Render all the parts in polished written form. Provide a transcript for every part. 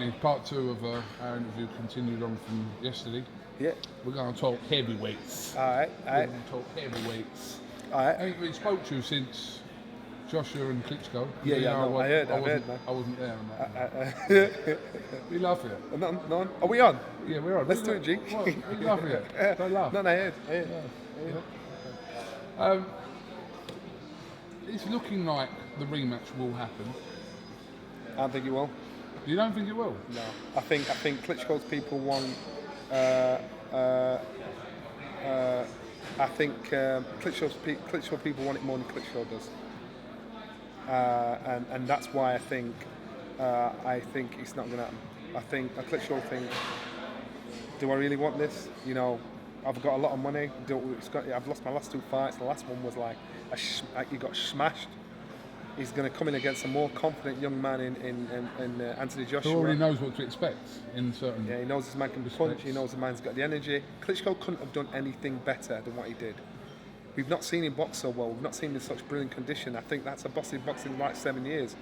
Anthony, part 2 of our interview continued on from yesterday. Yeah. We're going to talk heavyweights. All right. We're going to talk heavyweights. All right. I ain't really spoke to you since Joshua and Klitschko. Yeah, no, I heard, man. I wasn't there on that. We laugh here. No. Are we on? Yeah, we're on. Let's do it, G. What are you laughing at? Don't laugh. No, I heard. It's looking like the rematch will happen. I don't think you will. You don't think it will? No. I think Klitschko's people want. I think Klitschko people want it more than Klitschko does. And that's why I think it's not going to happen. I think a Klitschko thing. Do I really want this? You know, I've got a lot of money. I've lost my last 2 fights. The last one was like he got smashed. He's going to come in against a more confident young man in Anthony Joshua. Who already knows what to expect in certain. Yeah, he knows this man can punch. He knows the man's got the energy. Klitschko couldn't have done anything better than what he did. We've not seen him box so well. We've not seen him in such brilliant condition. I think that's a boxing in like 7 years.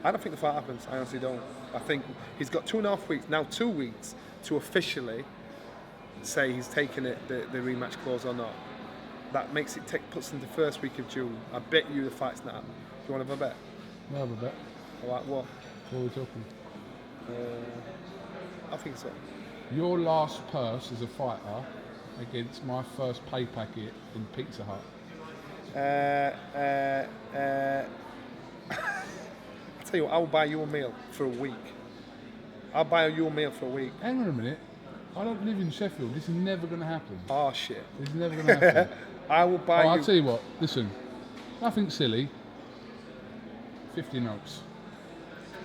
I don't think the fight happens. I honestly don't. I think he's got 2.5 weeks, now 2 weeks, to officially say he's taken it, the rematch clause or not. That makes it puts him the first week of June. I bet you the fight's not happening. Do you want to have a bet? No, have a bet. All right, what? What are we talking? I think so. Your last purse as a fighter against my first pay packet in Pizza Hut. I'll tell you what, I'll buy you a meal for a week. I'll buy you a meal for a week. Hang on a minute. I don't live in Sheffield. This is never going to happen. Oh, shit. This is never going to happen. I will buy you... I'll tell you what. Listen. Nothing silly. 50 notes.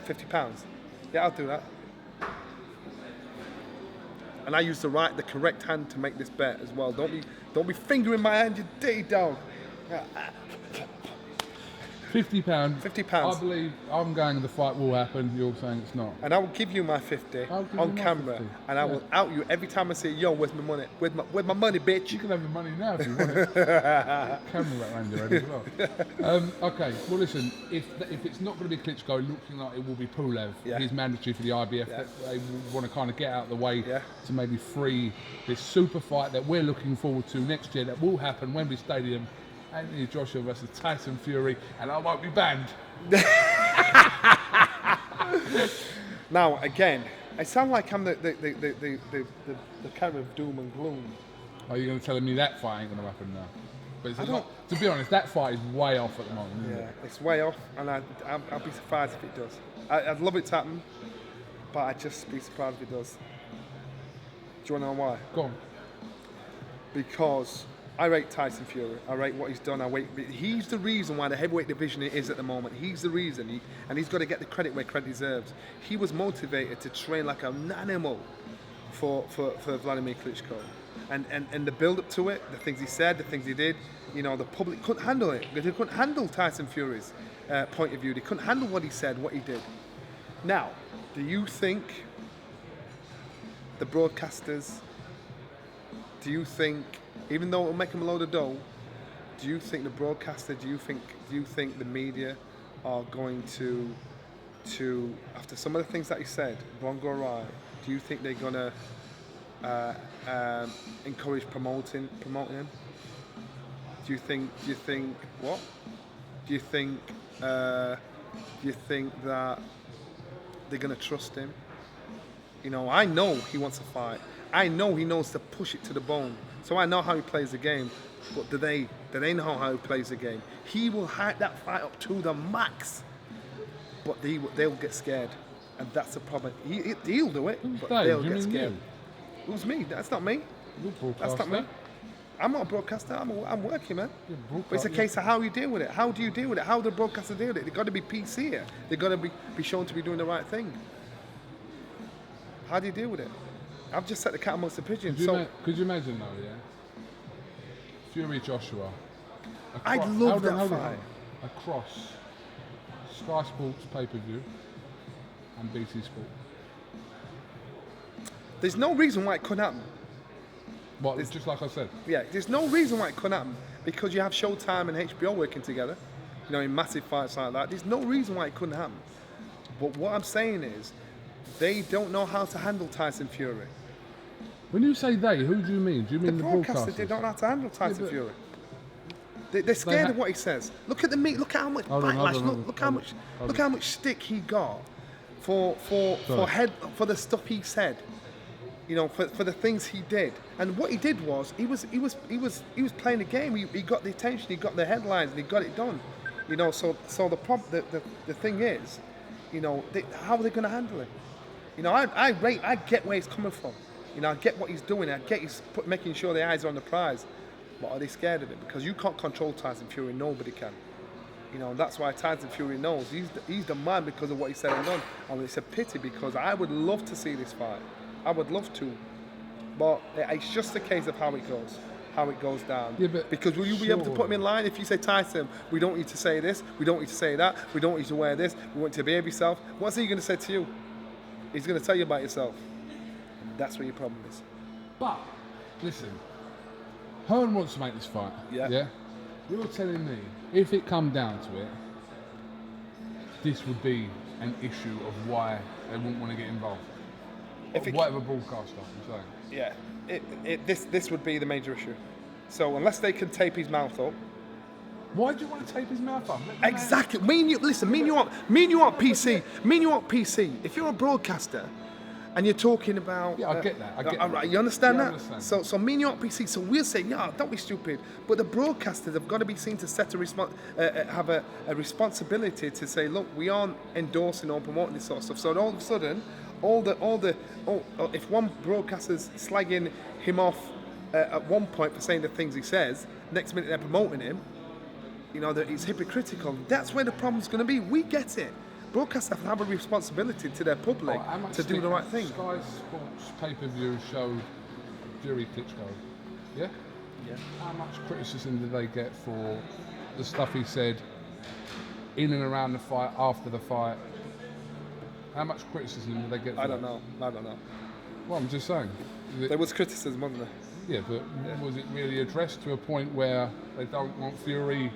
£50? Yeah, I'll do that. And I use the correct hand to make this bet as well. Don't be fingering my hand, you dirty dog. £50. £50. I believe I'm going. The fight will happen. You're saying it's not. And I will give you my 50 on camera, 50. and I will out you every time I say, "Yo, where's my money? Where's my money, bitch?" You can have the money now if you want it. Camera that around your head as well. Okay. Well, listen. If it's not going to be Klitschko, looking like it will be Pulev. Yeah. He's mandatory for the IBF. Yeah. They want to kind of get out of the way Yeah. to maybe free this super fight that we're looking forward to next year. That will happen Wembley Stadium. Anthony Joshua versus Tyson Fury, and I won't be banned. Now again, I sound like I'm the kind of doom and gloom. Are you going to tell me that fight ain't going to happen now? But it's not, to be honest, that fight is way off at the moment. Isn't it? It's way off, and I'll be surprised if it does. I'd love it to happen, but I'd just be surprised if it does. Do you want to know why? Go on. Because I rate Tyson Fury. I rate what he's done. He's the reason why the heavyweight division is at the moment. He's the reason, and he's got to get the credit where credit deserves. He was motivated to train like an animal for Vladimir Klitschko, and the build up to it, the things he said, the things he did. You know, the public couldn't handle it because they couldn't handle Tyson Fury's point of view. They couldn't handle what he said, what he did. Now, do you think the broadcasters? Do you think, even though it'll make him a load of dough, do you think the broadcaster, do you think the media are going to after some of the things that he said won't go awry, do you think they're gonna encourage promoting him? Do you think what? Do you think that they're gonna trust him? You know, I know he wants to fight. I know he knows to push it to the bone. So I know how he plays the game. But do they know how he plays the game? He will hype that fight up to the max. But they'll get scared. And that's the problem. He'll do it, but they'll get scared. Who's me? That's not me. That's not me. I'm not a broadcaster. I'm working, man. But it's a case of how you deal with it. How do you deal with it? How do the broadcaster deal with it? They've got to be PC here. They've got to be shown to be doing the right thing. How do you deal with it? I've just set the cat amongst the pigeons. Could you imagine though, yeah? Fury Joshua. I'd love that fight. Across Sky Sports pay-per-view and BT Sport. There's no reason why it couldn't happen. What, just like I said? Yeah, there's no reason why it couldn't happen. Because you have Showtime and HBO working together, you know, in massive fights like that. There's no reason why it couldn't happen. But what I'm saying is, they don't know how to handle Tyson Fury. When you say they, who do you mean? Do you mean the broadcasters? They don't know how to handle Tyson but- Fury. They're scared of what he says. Look at the meat. Look at how much backlash. Look how much stick he got for the stuff he said. You know, for the things he did. And what he did was he was playing a game. He got the attention. He got the headlines. And he got it done. You know. So the thing is, you know, how are they going to handle it? You know, I get where he's coming from. You know, I get what he's doing. I get he's making sure the eyes are on the prize. But are they scared of it? Because you can't control Tyson Fury. Nobody can. You know, that's why Tyson Fury knows he's the man because of what he said and done. And it's a pity because I would love to see this fight. I would love to. But it's just a case of how it goes down. Yeah, but because will you be able to put him in line if you say, Tyson, we don't need to say this, we don't need to say that, we don't need to wear this, we want you to behave yourself. What's he going to say to you? He's going to tell you about yourself. That's where your problem is. But, listen, Hearn wants to make this fight. Yeah. You're telling me, if it come down to it, this would be an issue of why they wouldn't want to get involved. Whatever broadcaster, I'm saying. Yeah. This would be the major issue. So unless they can tape his mouth up. Why do you want to tape his mouth up? Exactly. Me and you aren't PC. Me and you aren't PC. If you're a broadcaster and you're talking about... Yeah, I get that. All right, you understand Yeah, that? I understand. So me and you aren't PC. So we'll say, yeah, don't be stupid. But the broadcasters have got to be seen to have a responsibility to say, look, we aren't endorsing or promoting this sort of stuff. So all of a sudden, if one broadcaster's slagging him off at one point for saying the things he says, next minute they're promoting him, you know, that it's hypocritical. That's where the problem's going to be. We get it. Broadcasters have a responsibility to their public to do the right thing. Sky Sports pay-per-view showed Joshua-Klitschko. Yeah? Yeah. How much criticism did they get for the stuff he said in and around the fight, after the fight? How much criticism did they get for I don't know. Well, I'm just saying. There was criticism, wasn't there? Yeah, but was it really addressed to a point where they don't want Fury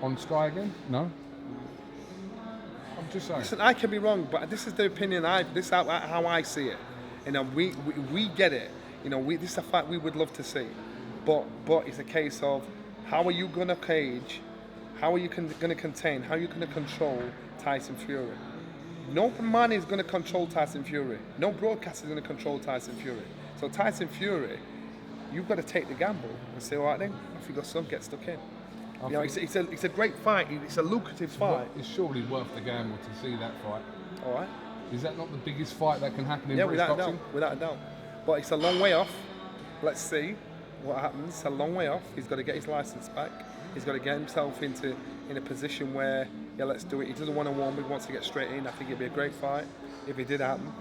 on Sky again? No? I'm just saying. Listen, I can be wrong, but this is the opinion this is how I see it. You know, we get it. You know, this is a fight we would love to see. But it's a case of how are you going to cage, how are you going to contain, how are you going to control Tyson Fury? No man is going to control Tyson Fury. No broadcaster is going to control Tyson Fury. So Tyson Fury, you've got to take the gamble and say, all right then, off you go, son, get stuck in. You know, it's a great fight. It's a lucrative fight. It's surely worth the gamble to see that fight. All right. Is that not the biggest fight that can happen in British boxing? Without a doubt. But it's a long way off. Let's see what happens. It's a long way off. He's got to get his license back. He's got to get himself in a position where, yeah, let's do it. He doesn't want to warm. He wants to get straight in. I think it'd be a great fight if it did happen.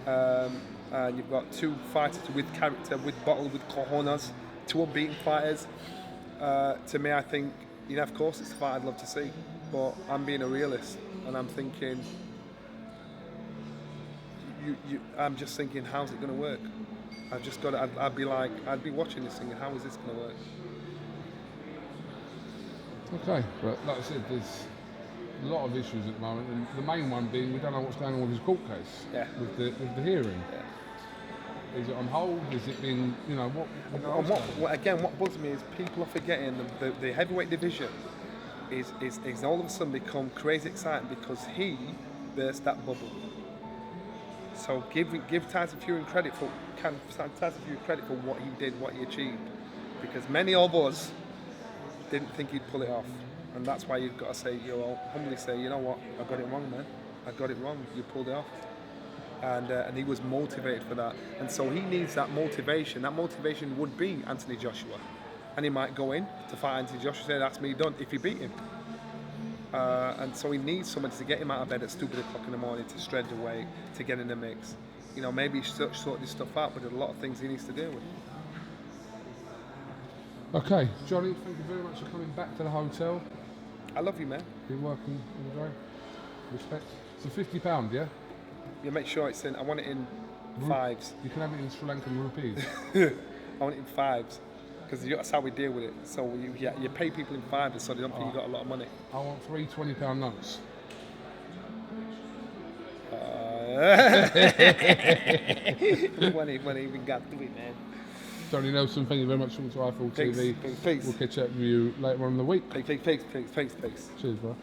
And you've got two fighters with character, with bottle, with cojones, two unbeaten fighters. To me, I think, you know, of course, it's a fight I'd love to see. But I'm being a realist, and I'm thinking, I'm just thinking, how's it going to work? I've just got to, I'd be watching this thinking, how is this going to work? Okay, but like I said, there's a lot of issues at the moment, and the main one being we don't know what's going on with his court case. Yeah. With the hearing. Yeah. Is it on hold? Is it been, you know, what bugs me is people are forgetting the heavyweight division is all of a sudden become crazy exciting because he burst that bubble. So give Tyson Fury credit for what he did, what he achieved, because many of us didn't think he'd pull it off, and that's why you've got to say, humbly say, you know what, I got it wrong, man. I got it wrong. You pulled it off, and he was motivated for that, and so he needs that motivation. That motivation would be Anthony Joshua, and he might go in to fight Anthony Joshua, say that's me done if he beat him. And so he needs somebody to get him out of bed at stupid o'clock in the morning to shred the weight, to get in the mix. You know, maybe he should sort this stuff out, but there's a lot of things he needs to deal with. Okay, Johnny, thank you very much for coming back to the hotel. I love you, man. Been working all day. Respect. So £50, yeah? You make sure it's in. I want it in fives. You can have it in Sri Lankan rupees. I want it in fives, because that's how we deal with it. So you pay people in fives, so they don't think you got a lot of money. I want three £20 notes. when he even got to it, man. Tony Nelson, thank you very much for Rifle TV. Peace. We'll catch up with you later on in the week. Peace. Cheers, bro.